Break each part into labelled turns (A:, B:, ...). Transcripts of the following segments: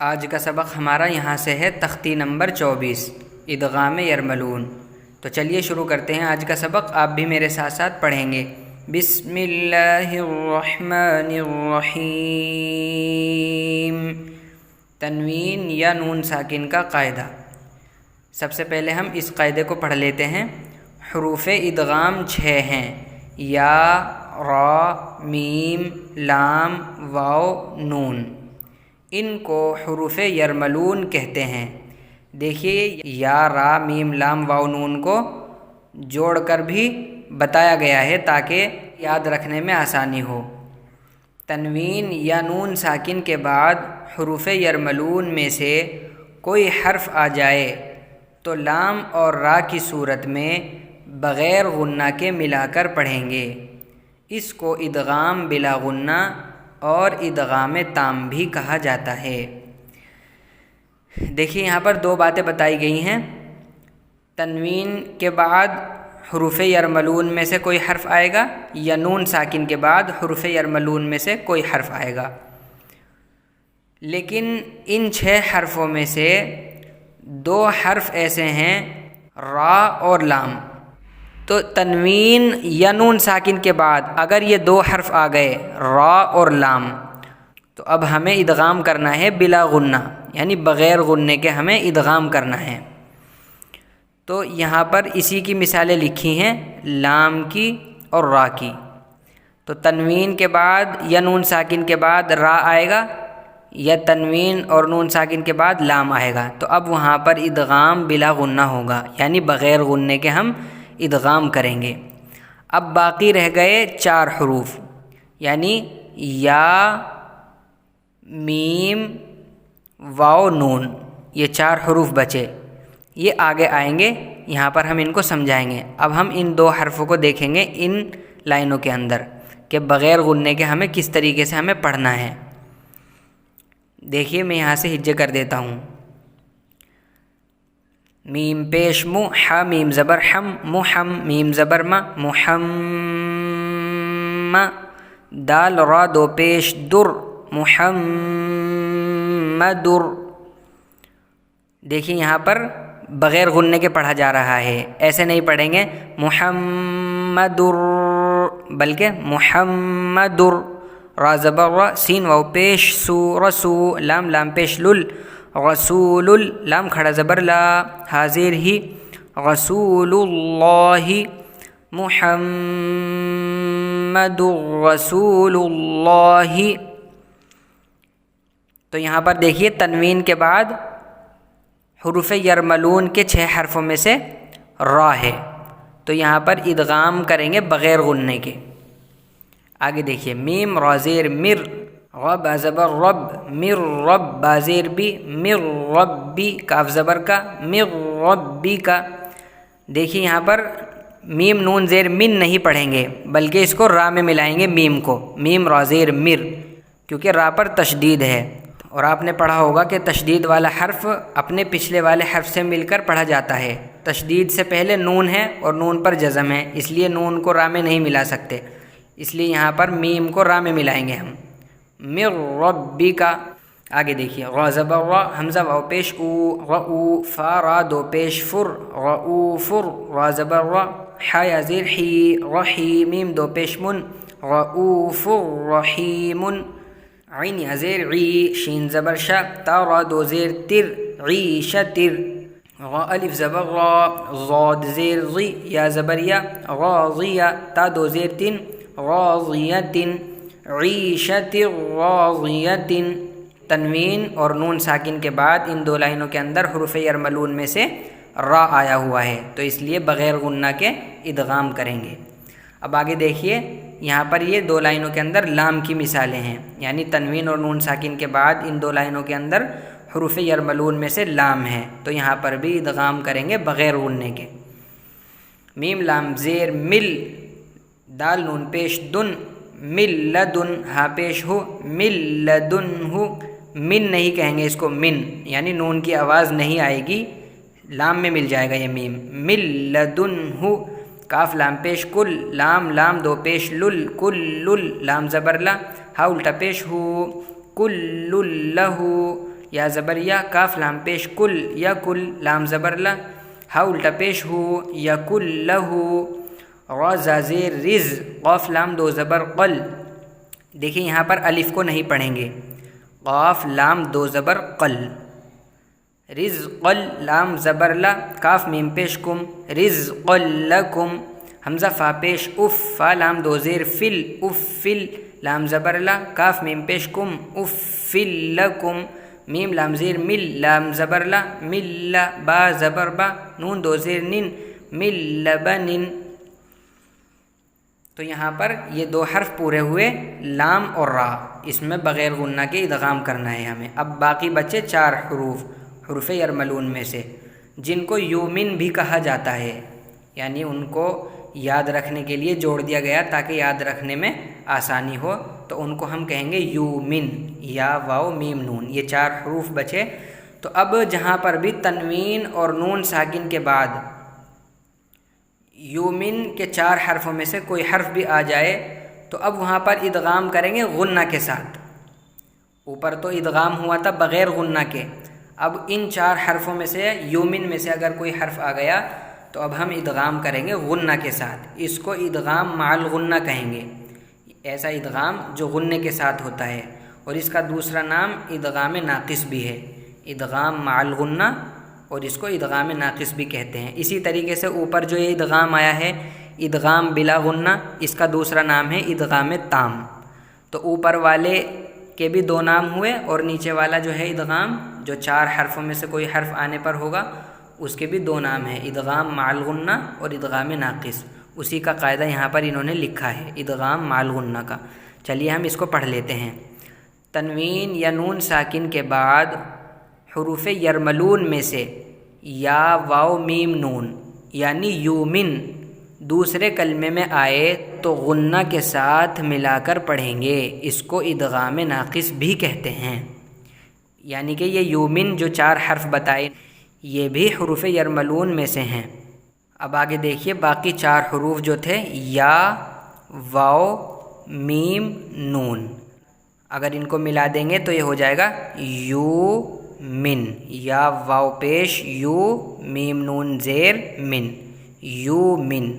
A: آج کا سبق ہمارا یہاں سے ہے تختی نمبر 24 ادغام یرملون۔ تو چلیے شروع کرتے ہیں آج کا سبق۔ آپ بھی میرے ساتھ ساتھ پڑھیں گے۔ بسم اللہ الرحمن الرحیم۔ تنوین یا نون ساکن کا قاعدہ۔ سب سے پہلے ہم اس قاعدے کو پڑھ لیتے ہیں۔ حروف ادغام 6 ہیں: یا، را، میم، لام، واو، نون۔ ان کو حروف یرملون کہتے ہیں۔ دیکھیے یا، را، میم، لام، واو، نون کو جوڑ کر بھی بتایا گیا ہے تاکہ یاد رکھنے میں آسانی ہو۔ تنوین یا نون ساکن کے بعد حروف یرملون میں سے کوئی حرف آ جائے تو لام اور را کی صورت میں بغیر غنہ کے ملا کر پڑھیں گے۔ اس کو ادغام بلا غنہ اور ادغام تام بھی کہا جاتا ہے۔ دیکھیے یہاں پر دو باتیں بتائی گئی ہیں۔ تنوین کے بعد حروف یرملون میں سے کوئی حرف آئے گا یا نون ساکن کے بعد حروف یرملون میں سے کوئی حرف آئے گا، لیکن ان 6 حرفوں میں سے 2 حرف ایسے ہیں، را اور لام۔ تو تنوین یا نون ساکن کے بعد اگر یہ 2 حرف آ گئے، را اور لام، تو اب ہمیں ادغام کرنا ہے بلا غنہ، یعنی بغیر غنے کے ہمیں ادغام کرنا ہے۔ تو یہاں پر اسی کی مثالیں لکھی ہیں، لام کی اور را کی۔ تو تنوین کے بعد یا نون ساکن کے بعد را آئے گا یا تنوین اور نون ساکن کے بعد لام آئے گا، تو اب وہاں پر ادغام بلا غنہ ہوگا، یعنی بغیر غنے کے ہم ادغام کریں گے۔ اب باقی رہ گئے 4 حروف، یعنی یا، میم، واو، نون۔ یہ 4 حروف بچے، یہ آگے آئیں گے، یہاں پر ہم ان کو سمجھائیں گے۔ اب ہم ان 2 حرفوں کو دیکھیں گے ان لائنوں کے اندر کہ بغیر غنے کے ہمیں کس طریقے سے ہمیں پڑھنا ہے۔ دیکھیے میں یہاں سے ہجے کر دیتا ہوں۔ میم پیش مو، ح میم زبر حم، محم، میم زبر م، محم، دال را 2 پیش در، محمدر۔ دیکھیے یہاں پر بغیر غنے کے پڑھا جا رہا ہے، ایسے نہیں پڑھیں گے محمدر، بلکہ محمدر۔ را زبر را، سین واو پیش سو، رسو، لام لام پیش لل، رسول، لام کھڑا زبر لا، حاضر ہی، رسول اللہ، محمد رسول اللہ۔ تو یہاں پر دیکھیے تنوین کے بعد حروف یرملون کے 6 حرفوں میں سے را ہے، تو یہاں پر ادغام کریں گے بغیر غنے کے۔ آگے دیکھیے میم را زیر مر، رب زبر رب، مر رب بازیر بی، مر ربی، کاف زبر کا، مر ربی کا۔ دیکھیے یہاں پر میم نون زیر من نہیں پڑھیں گے، بلکہ اس کو را میں ملائیں گے، میم کو، میم را زیر مر، کیونکہ را پر تشدید ہے، اور آپ نے پڑھا ہوگا کہ تشدید والا حرف اپنے پچھلے والے حرف سے مل کر پڑھا جاتا ہے۔ تشدید سے پہلے نون ہے اور نون پر جزم ہے، اس لیے نون کو را میں نہیں ملا سکتے، اس لیے یہاں پر میم کو را میں ملائیں گے ہم، مر ربی کا۔ آگے دیکھیے را زبر را، حمزہ واو پیش او، رؤ، فا را 2 پیش فر، رؤفر، را زبر را، ح یا زیر حی، رحی، میم 2 پیش من، رؤوفر رحیم، عین یا زیر عی، شین زبر شا، تا را 2 زیر تر، عیشتر، را الف زبر را، ضاد زیر ضی، یا زبر یا، راضیہ، تا 2 زیر تن، راضیۃ، عیشت راضیۃ۔ تنوین اور نون ساکن کے بعد ان 2 لائنوں کے اندر حروف یرملون میں سے را آیا ہوا ہے، تو اس لیے بغیر غنہ کے ادغام کریں گے۔ اب آگے دیکھیے یہاں پر یہ 2 لائنوں کے اندر لام کی مثالیں ہیں، یعنی تنوین اور نون ساکن کے بعد ان 2 لائنوں کے اندر حروف یرملون میں سے لام ہے، تو یہاں پر بھی ادغام کریں گے بغیر غنے کے۔ میم لام زیر مل، دال نون پیش دن، مل لدن، ہا پیش ہو، مل لدن ہو، من نہیں کہیں گے اس کو، من، یعنی نون کی آواز نہیں آئے گی، لام میں مل جائے گا یہ میم، مل لدن ہو۔ کاف لام پیش کل، لام لام 2 پیش لل، کل، لام زبر لا، ہا الٹا پیش ہو، کل لہ، یا زبر یا، کاف لام پیش کل یا کل، لام زبر لا، ہا الٹا پیش ہو یا کل لہو، را زا زیر رز، قاف لام دو زبر قل۔ دیکھیں یہاں پر الف کو نہیں پڑھیں گے، قاف لام دو زبر قل، رزق لام زبر لا، کاف میم پیش کم، رزق لکم، حمزہ فا پیش اف، فا لام دو زیر فل، افل، لام زبر لا، کاف میم پیش کم، افل لکم، میم لام زیر مل، لام زبر لا، مل، با زبر با، نون دو زیر نن، مل لبنن۔ تو یہاں پر یہ دو حرف پورے ہوئے، لام اور را، اس میں بغیر غنہ کے ادغام کرنا ہے ہمیں۔ اب باقی بچے 4 حروف، حروف یرملون میں سے، جن کو یومن بھی کہا جاتا ہے، یعنی ان کو یاد رکھنے کے لیے جوڑ دیا گیا تاکہ یاد رکھنے میں آسانی ہو، تو ان کو ہم کہیں گے یومن، یا واو میم نون، یہ 4 حروف بچے۔ تو اب جہاں پر بھی تنوین اور نون ساکن کے بعد یومن کے 4 حرفوں میں سے کوئی حرف بھی آ جائے تو اب وہاں پر ادغام کریں گے غنہ کے ساتھ۔ اوپر تو ادغام ہوا تھا بغیر غنہ کے، اب ان 4 حرفوں میں سے یومن میں سے اگر کوئی حرف آ گیا تو اب ہم ادغام کریں گے غنہ کے ساتھ، اس کو ادغام مع الغنہ کہیں گے، ایسا ادغام جو غنے کے ساتھ ہوتا ہے، اور اس کا دوسرا نام ادغام ناقص بھی ہے، ادغام مع الغنہ، اور اس کو ادغام ناقص بھی کہتے ہیں۔ اسی طریقے سے اوپر جو یہ ادغام آیا ہے ادغام بلا غنہ، اس کا دوسرا نام ہے ادغام تام۔ تو اوپر والے کے بھی 2 نام ہوئے، اور نیچے والا جو ہے ادغام، جو 4 حرفوں میں سے کوئی حرف آنے پر ہوگا اس کے بھی 2 نام ہیں، ادغام مع الغنہ اور ادغام ناقص۔ اسی کا قاعدہ یہاں پر انہوں نے لکھا ہے، ادغام مع الغنہ کا۔ چلیے ہم اس کو پڑھ لیتے ہیں۔ تنوین یا نون ساکن کے بعد حروف یرملون میں سے یا واو میم نون یعنی یومن دوسرے کلمے میں آئے تو غنہ کے ساتھ ملا کر پڑھیں گے، اس کو ادغام ناقص بھی کہتے ہیں۔ یعنی کہ یہ یومن جو 4 حرف بتائے یہ بھی حروف یرملون میں سے ہیں۔ اب آگے دیکھیے باقی 4 حروف جو تھے یا واو میم نون، اگر ان کو ملا دیں گے تو یہ ہو جائے گا یو من، یا واو پیش یو میم نون زیر من، یو من۔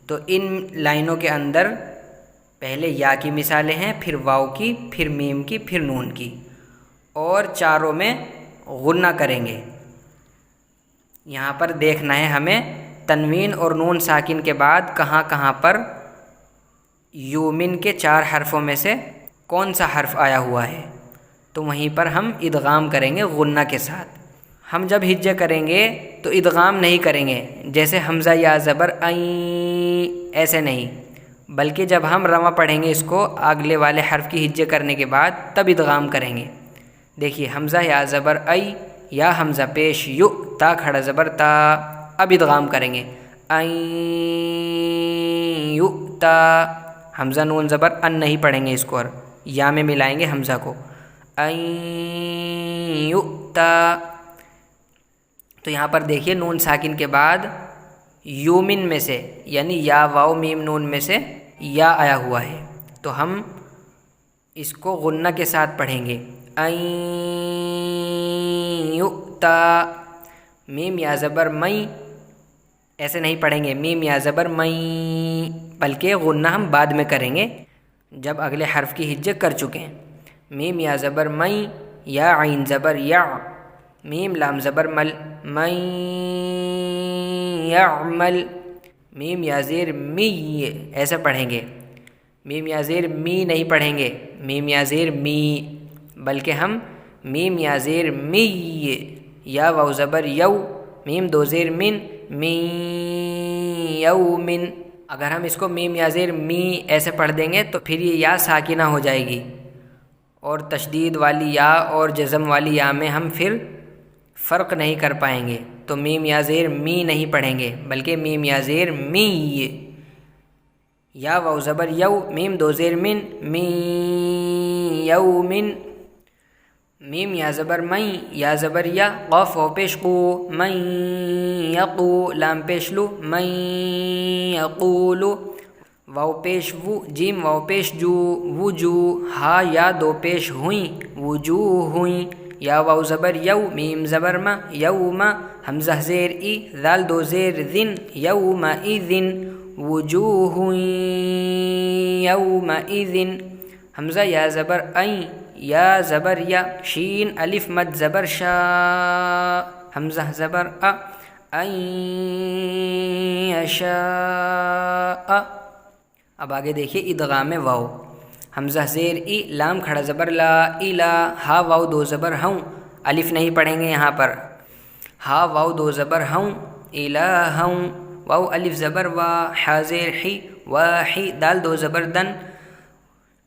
A: تو ان لائنوں کے اندر پہلے یا کی مثالیں ہیں، پھر واو کی، پھر میم کی، پھر نون کی، اور چاروں میں غنہ کریں گے۔ یہاں پر دیکھنا ہے ہمیں تنوین اور نون ساکن کے بعد کہاں کہاں پر یومن کے 4 حرفوں میں سے کون سا حرف آیا ہوا ہے، تو وہیں پر ہم ادغام کریں گے غنہ کے ساتھ۔ ہم جب ہجے کریں گے تو ادغام نہیں کریں گے، جیسے حمزہ یا زبر این ایسے نہیں، بلکہ جب ہم رواں پڑھیں گے اس کو اگلے والے حرف کی ہجے کرنے کے بعد تب ادغام کریں گے۔ دیکھیے حمزہ یا زبر ای، یا حمزہ پیش یو، تا کھڑا زبر تا، اب ادغام کریں گے این یو تا، حمزہ نون زبر ان نہیں پڑھیں گے اس کو، اور یا میں ملائیں گے حمزہ کو، این یو تا۔ تو یہاں پر دیکھیے نون ساکن کے بعد یومن میں سے یعنی یا واو میم نون میں سے یا آیا ہوا ہے، تو ہم اس کو غنہ کے ساتھ پڑھیں گے، این یؤتا۔ میم یا زبر مئی ایسے نہیں پڑھیں گے، میم یا زبر مئی، بلکہ غنہ ہم بعد میں کریں گے جب اگلے حرف کی ہجے کر چکے ہیں۔ میم یا زبر مئی، یا عین زبر یا، میم لام زبر مل، من یعمل، میم یا زیر می ایسے پڑھیں گے، میم یا زیر می نہیں پڑھیں گے، میم یا زیر می، بلکہ ہم میم یا زیر می، یا واو زبر یو، میم دو زیر من، می یومن۔ اگر ہم اس کو میم یا زیر می ایسے پڑھ دیں گے تو پھر یہ یا ساکنہ ہو جائے گی، اور تشدید والی یا اور جزم والی یا میں ہم پھر فرق نہیں کر پائیں گے، تو میم یا زیر می نہیں پڑھیں گے بلکہ میم یا زیر می، یا واو زبر یو، میم دو زیر من، می یومن، میم یا زبر مئی، یا زبر یا، قاف واو پیش قو، من یقو، لام پیش لو، من یقولو، واو پیش وو، جیم واو پیش جو، وجو، ہا یا دو پیش ہوئیں، وجوہ ہوئیں، یا واو زبر یو میم زبر ما یوم حمزہ زیر ای ذال دو زیر ذن یومئذ وجوہ یومئذ حمزہ یا زبر این یا زبر یا شین الف مد زبر شا حمزہ زبر این یشاء۔ اب آگے دیکھیے ادغام واو، حمزہ زیر ای لام کھڑا زبر لا الا ہا واو دو زبر ہوں، الف نہیں پڑھیں گے یہاں پر، ہا واو دو زبر ہوں الہوں واو الف زبر وا حا زیر حی واحی دال دو زبر دن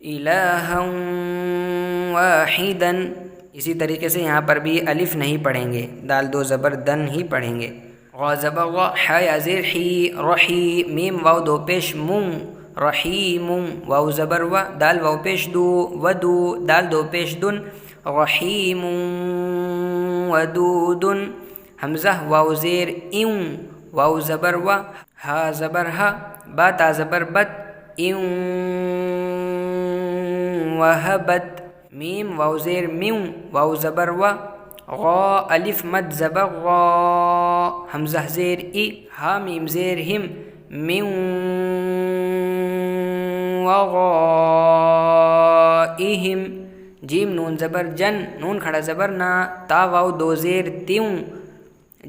A: الہوں واحدا۔ اسی طریقے سے یہاں پر بھی الف نہیں پڑھیں گے، دال دو زبر دن ہی پڑھیں گے۔ غا زبر غا حا یا زیر حی رحی میم واو دو پیش مون رحیم واو زبر و دال واو پیش دو ودو دال دو پیش دن رحیم ودود حمزہ واو زیر ایون واو زبر و ہا زبر ہا با تا زبر بت ایون وہبت میم واو زیر میون واو زبر و غا الف مد زبر غا حمزہ زیر ای ہا میم زیر ہم میون وغائہم جیم نون زبر جن نون کھڑا زبر نا تا واو دو زیر تیوں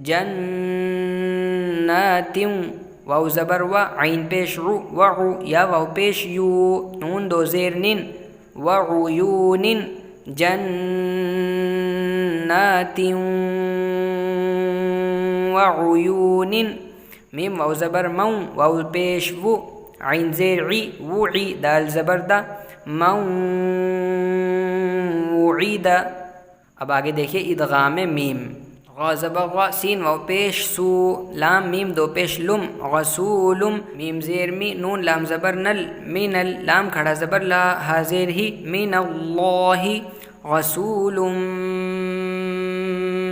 A: جناتیوں واو زبر و عین پیش رو وعو یا واو پیش یو نون دو زیر نن وعیون جناتیوں وعیون میم واو زبر مون واو پیش و عین زیر عی وعی دال زبر دا موعیدہ۔ اب آگے دیکھیے ادغام میم، غا زبر غا سین واو پیش سو لام میم دو پیش لم غسولم میم زیر می نون لام زبر نل من لام کھڑا زبر لا ہا زیر ہی من اللہ غسول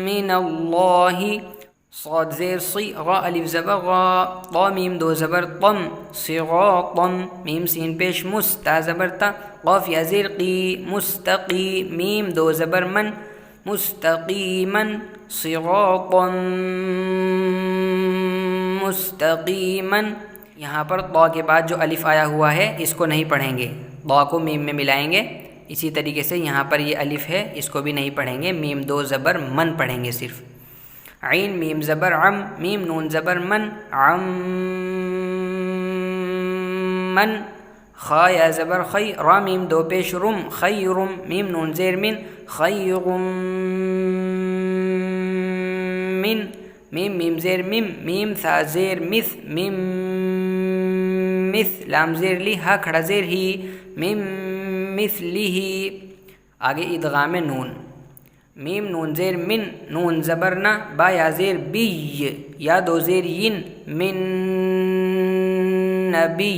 A: من اللہ صاد زیر صی غا الف زبر غا طا میم دو زبر طم صراطم میم سین پیش مس تا زبر تا قاف یا زیر قی مستقی میم دو زبر من مستقیما صراطا مستقیما۔ یہاں پر طا کے بعد جو الف آیا ہوا ہے اس کو نہیں پڑھیں گے، طا کو میم میں ملائیں گے۔ اسی طریقے سے یہاں پر یہ الف ہے اس کو بھی نہیں پڑھیں گے، میم دو زبر من پڑھیں گے صرف۔ عین میم زبر عم میم نون زبر من عم من خا یا زبر خی را میم دو پیش رم خیرم میم نون زیر من خیرم من میم میم زیر میم میم ثا زیر مث میم مث لام زیر لی ہا کھڑا زیر ہی میم مثلہ۔ آگے ادغام نون، میم نون زیر من نون زبر نا با یا زیر بی یا دو زیر ین من نبی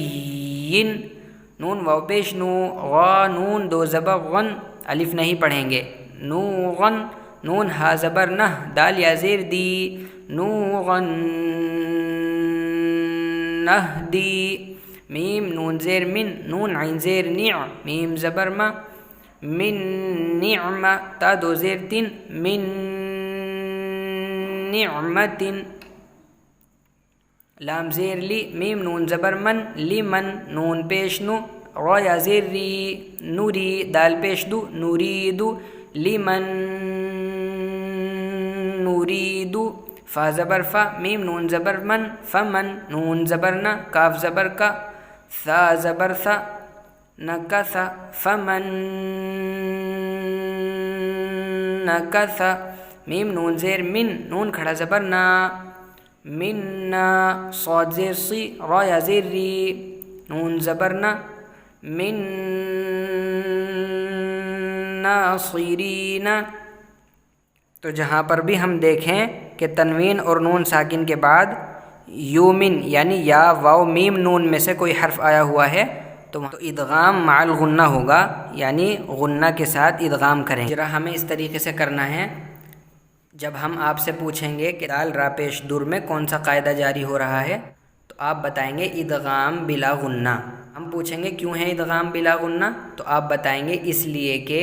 A: نون واو پیش نو غا نون دو زبر غن الف نہیں پڑھیں گے نو غن نون ہا زبر نہ دال یا زیر دی نو غن نہ دی میم نون زیر من نون عین زیر نع میم زبر ما من نعم تا دو زیر تن من نعمت لام زیر لی میم نون زبر من لمن نون پیش نو را یا زیر ری نوری دال پیش دو نوریدو لمن نوریدو فا زبر فا میم نون زبر من فمن نون زبر نا کاف زبر کا ثا زبر ثا نکث فمن نکث میم نون زیر من نون کھڑا زبر نا منا صاد زیر صی را یا زیر ری نون زبر نا من ناصرین۔ تو جہاں پر بھی ہم دیکھیں کہ تنوین اور نون ساکن کے بعد یومن یعنی یا واو میم نون میں سے کوئی حرف آیا ہوا ہے تو ادغام مع الغنہ ہوگا، یعنی غنہ کے ساتھ ادغام کریں۔ ذرا ہمیں اس طریقے سے کرنا ہے، جب ہم آپ سے پوچھیں گے کہ دال را پیش دور میں کون سا قاعدہ جاری ہو رہا ہے تو آپ بتائیں گے ادغام بلا غنہ۔ ہم پوچھیں گے کیوں ہے ادغام بلا غنہ تو آپ بتائیں گے اس لیے کہ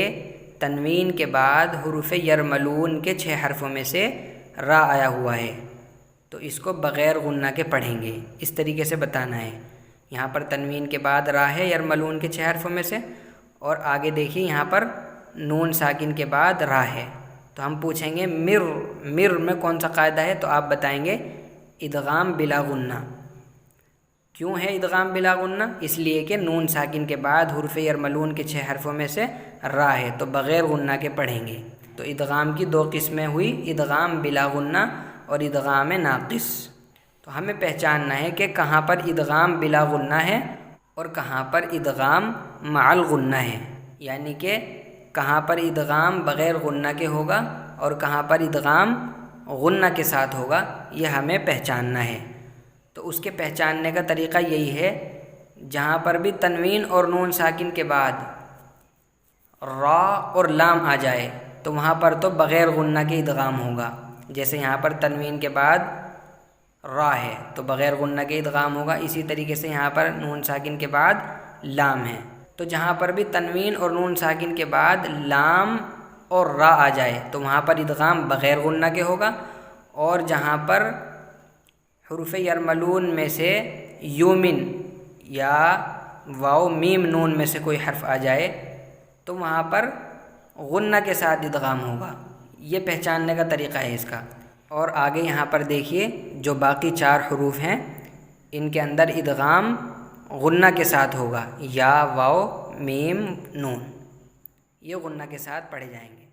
A: تنوین کے بعد حروف یرملون کے 6 حرفوں میں سے را آیا ہوا ہے تو اس کو بغیر غنہ کے پڑھیں گے، اس طریقے سے بتانا ہے۔ یہاں پر تنوین کے بعد را ہے یرملون کے 6 حرفوں میں سے، اور آگے دیکھیے یہاں پر نون ساکن کے بعد را ہے، تو ہم پوچھیں گے مر میں کون سا قاعدہ ہے، تو آپ بتائیں گے ادغام بلا غنہ۔ کیوں ہے ادغام بلا غنہ؟ اس لیے کہ نون ساکن کے بعد حروف یرملون کے 6 حرفوں میں سے را ہے تو بغیر غنہ کے پڑھیں گے۔ تو ادغام کی 2 قسمیں ہوئی، ادغام بلا غنہ اور ادغام ناقص۔ تو ہمیں پہچاننا ہے کہ کہاں پر ادغام بلا غنہ ہے اور کہاں پر ادغام مع الغنہ ہے، یعنی کہ کہاں پر ادغام بغیر غنہ کے ہوگا اور کہاں پر ادغام غنہ کے ساتھ ہوگا، یہ ہمیں پہچاننا ہے۔ تو اس کے پہچاننے کا طریقہ یہی ہے، جہاں پر بھی تنوین اور نون ساکن کے بعد را اور لام آ جائے تو وہاں پر تو بغیر غنہ کے ادغام ہوگا۔ جیسے یہاں پر تنوین کے بعد را ہے تو بغیر غنہ کے ادغام ہوگا، اسی طریقے سے یہاں پر نون ساکن کے بعد لام ہے تو جہاں پر بھی تنوین اور نون ساکن کے بعد لام اور را آ جائے تو وہاں پر ادغام بغیر غنہ کے ہوگا، اور جہاں پر حروف یرملون میں سے یومن یا واو میم نون میں سے کوئی حرف آ جائے تو وہاں پر غنہ کے ساتھ ادغام ہوگا۔ یہ پہچاننے کا طریقہ ہے اس کا۔ اور آگے یہاں پر دیکھیے جو باقی 4 حروف ہیں ان کے اندر ادغام غنہ کے ساتھ ہوگا، یا واو میم نون، یہ غنہ کے ساتھ پڑھے جائیں گے۔